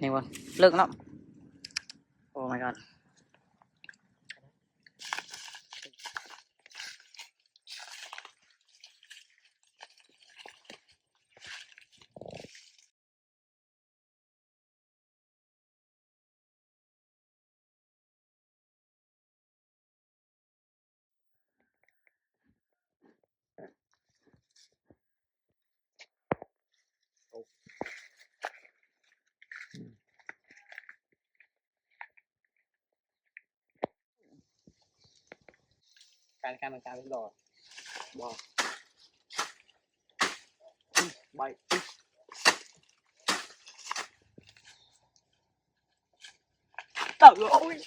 Nhanh quá, lực lắm. Oh my god. Can rồi. Wow. Bay. Trời ơi.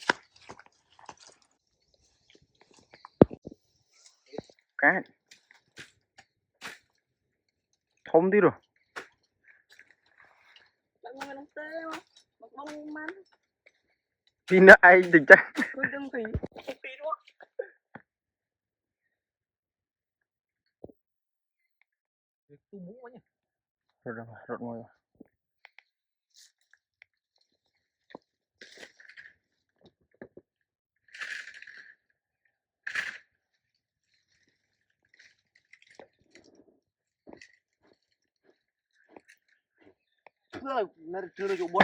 Cá. Thông tí rồi. Thì nó ai thì chắc. Rồi rột môi. Nó chưa được bớt.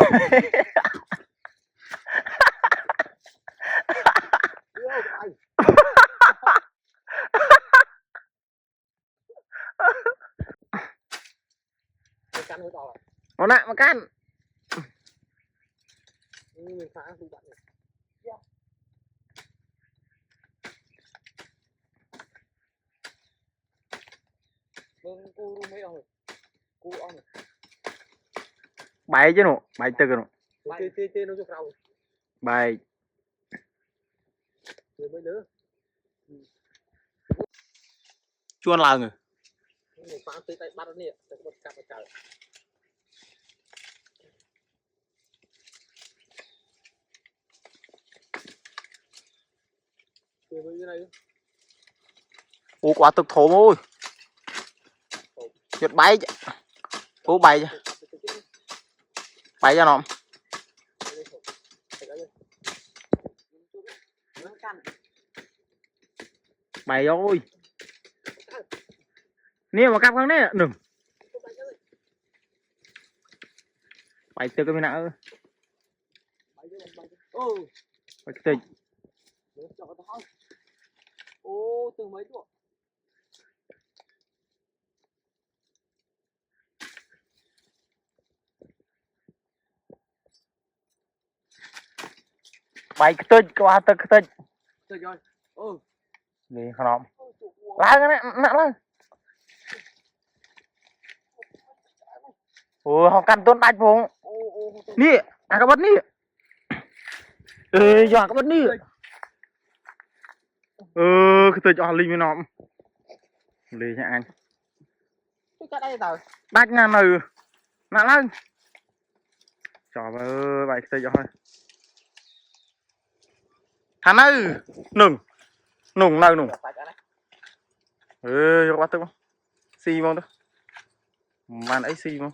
Nó nặng mà can. Mình phá không bạn này. Vâng, cô mấy ông rồi. Cô ông rồi. Bài chứ nụ, bài từ nụ. Tê nó cho rau. Bài. Mấy đứa. Chuan lần rồi. Người phá tới tay bắt nó nè, tay bắt cặp vào trời. Ủa quả thực thổ ôi. Giật bay chứ. Ủa bay chứ. Bay cho nó. Bay ơi. Nè mà cặp con này đừng. Bay từ cái bên nào. Bay từ. Ô từ mấy tuổi. Bay cái tên qua tên cái tên. Đi không nóng. Lá cái này nặng lắm. Ủa họ căn tôn đạch vùng. Nè cái bất nè. Ê dọa cái bất nè. Cái tên cho linh với nó. Lì nha anh. Đạch ngàn ừ. Nặng lắm. Trời ơi bài cái tên cho thôi. Hắn ơi. Nùng. Nùng nào nùng. Vô bắt tức không? Xì không đó. Màn ấy xì không?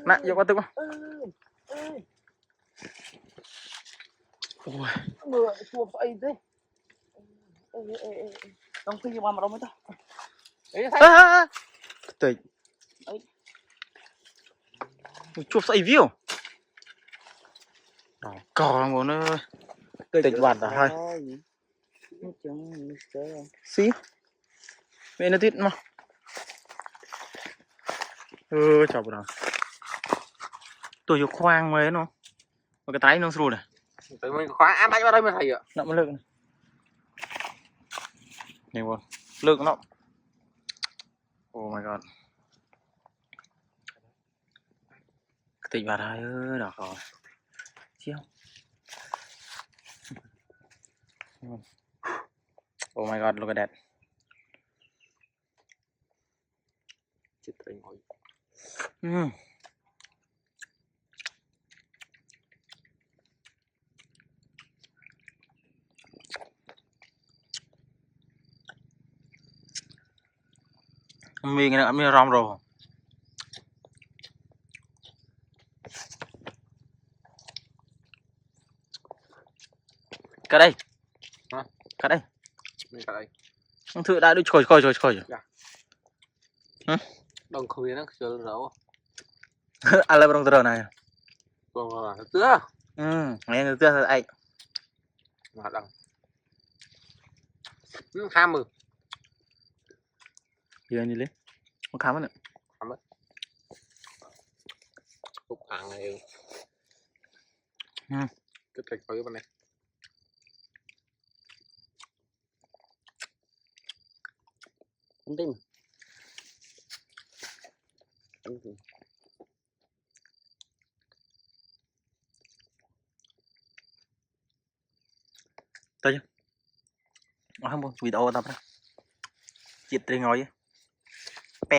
Nạ vô bắt tức không? Ôi. Mưa chua vậy thế. Đông khi mà đông mới ta. Tịch. Chua say viu. Còn một nó tịch vặt à thôi. Xí. Mẹ nó tít mà. Chào bữa nào. Tôi vô khoang mấy nó. Mà cái tay nó sụt này. Tại mình khóa ăn đánh vào đây mới thầy ạ. Nó mới lực này. Nhìn luôn. Lực nó. Oh my god. Tịch vặt hai ơi đỏ rồi. Chiêu. Oh my god, look at that. Chết thành ngồi. mình cái này mình rom rồi cái đây hả cái đây mình cái đây thử đã đi coi đồng không biết nó chơi đâu ala berong terus này còn là tứa nghe người ta ai mà đằng ham mừ giờ như thế không khám nữa cục hàng này Ừ. cái thịt ở bên này không tin tới chứ không video tao chết đi ngồi